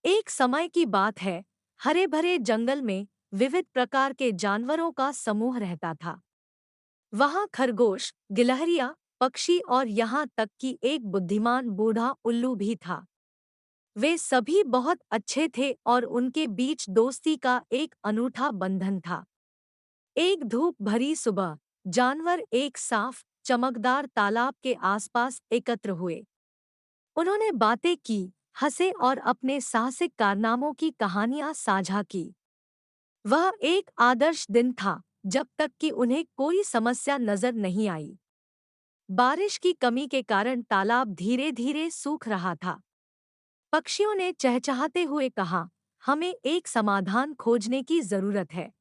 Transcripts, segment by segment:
एक समय की बात है, हरे भरे जंगल में विविध प्रकार के जानवरों का समूह रहता था। वहाँ खरगोश, गिलहरियाँ, पक्षी और यहाँ तक कि एक बुद्धिमान बूढ़ा उल्लू भी था। वे सभी बहुत अच्छे थे और उनके बीच दोस्ती का एक अनूठा बंधन था। एक धूप भरी सुबह, जानवर एक साफ, चमकदार तालाब के आसपास एकत्र हुए। उन्होंने बातें की, हंसे और अपने साहसिक कारनामों की कहानियां साझा की। वह एक आदर्श दिन था, जब तक कि उन्हें कोई समस्या नजर नहीं आई। बारिश की कमी के कारण तालाब धीरे धीरे सूख रहा था। पक्षियों ने चहचहाते हुए कहा, हमें एक समाधान खोजने की जरूरत है।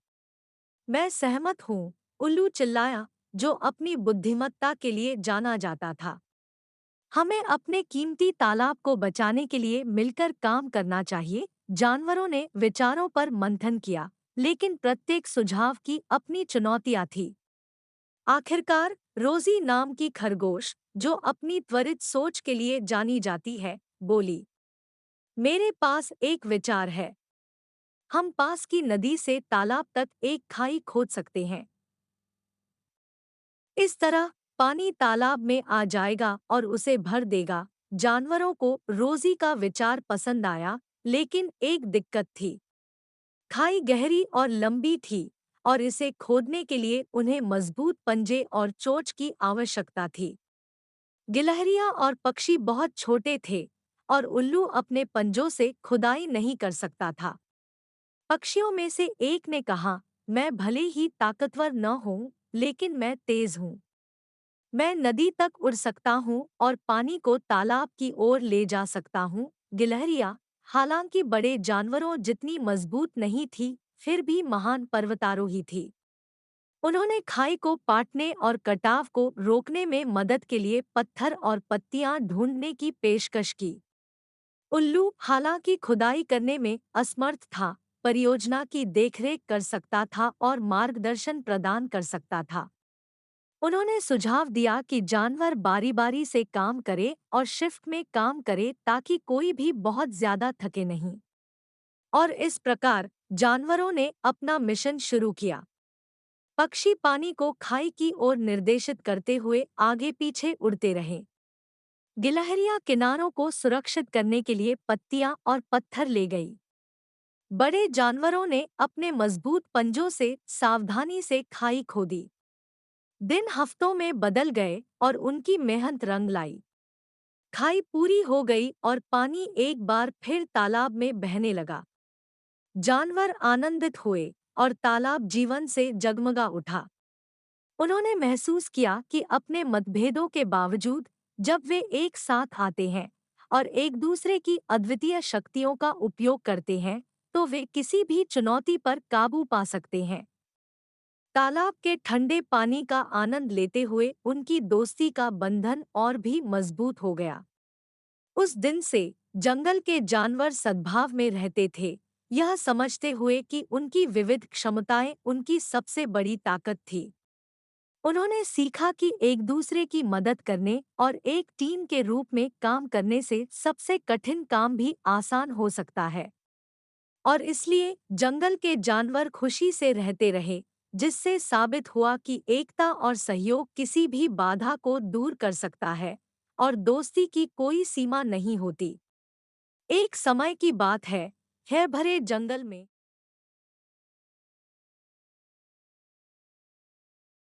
मैं सहमत हूँ, उल्लू चिल्लाया, जो अपनी बुद्धिमत्ता के लिए जाना जाता था। हमें अपने कीमती तालाब को बचाने के लिए मिलकर काम करना चाहिए। जानवरों ने विचारों पर मंथन किया, लेकिन प्रत्येक सुझाव की अपनी चुनौतियां थी। आखिरकार रोजी नाम की खरगोश, जो अपनी त्वरित सोच के लिए जानी जाती है, बोली, मेरे पास एक विचार है। हम पास की नदी से तालाब तक एक खाई खोद सकते हैं। इस तरह पानी तालाब में आ जाएगा और उसे भर देगा। जानवरों को रोजी का विचार पसंद आया, लेकिन एक दिक्कत थी। खाई गहरी और लंबी थी और इसे खोदने के लिए उन्हें मजबूत पंजे और चोंच की आवश्यकता थी। गिलहरियां और पक्षी बहुत छोटे थे और उल्लू अपने पंजों से खुदाई नहीं कर सकता था। पक्षियों में से एक ने कहा, मैं भले ही ताकतवर न हूं, लेकिन मैं तेज हूं। मैं नदी तक उड़ सकता हूँ और पानी को तालाब की ओर ले जा सकता हूँ। गिलहरियाँ, हालांकि बड़े जानवरों जितनी मजबूत नहीं थी, फिर भी महान पर्वतारोही थी। उन्होंने खाई को पाटने और कटाव को रोकने में मदद के लिए पत्थर और पत्तियां ढूंढने की पेशकश की। उल्लू, हालांकि खुदाई करने में असमर्थ था, परियोजना की देखरेख कर सकता था और मार्गदर्शन प्रदान कर सकता था। उन्होंने सुझाव दिया कि जानवर बारी-बारी से काम करे और शिफ्ट में काम करे ताकि कोई भी बहुत ज्यादा थके नहीं। और इस प्रकार जानवरों ने अपना मिशन शुरू किया। पक्षी पानी को खाई की ओर निर्देशित करते हुए आगे पीछे उड़ते रहे। गिलहरियां किनारों को सुरक्षित करने के लिए पत्तियां और पत्थर ले गई। बड़े जानवरों ने अपने मजबूत पंजों से सावधानी से खाई खोदी। दिन हफ्तों में बदल गए और उनकी मेहनत रंग लाई। खाई पूरी हो गई और पानी एक बार फिर तालाब में बहने लगा। जानवर आनंदित हुए और तालाब जीवन से जगमगा उठा। उन्होंने महसूस किया कि अपने मतभेदों के बावजूद, जब वे एक साथ आते हैं और एक दूसरे की अद्वितीय शक्तियों का उपयोग करते हैं, तो वे किसी भी चुनौती पर काबू पा सकते हैं। तालाब के ठंडे पानी का आनंद लेते हुए उनकी दोस्ती का बंधन और भी मजबूत हो गया। उस दिन से जंगल के जानवर सद्भाव में रहते थे, यह समझते हुए कि उनकी विविध क्षमताएं उनकी सबसे बड़ी ताकत थी। उन्होंने सीखा कि एक दूसरे की मदद करने और एक टीम के रूप में काम करने से सबसे कठिन काम भी आसान हो सकता है। और इसलिए जंगल के जानवर खुशी से रहते रहे, जिससे साबित हुआ कि एकता और सहयोग किसी भी बाधा को दूर कर सकता है और दोस्ती की कोई सीमा नहीं होती। एक समय की बात है, हरे भरे जंगल में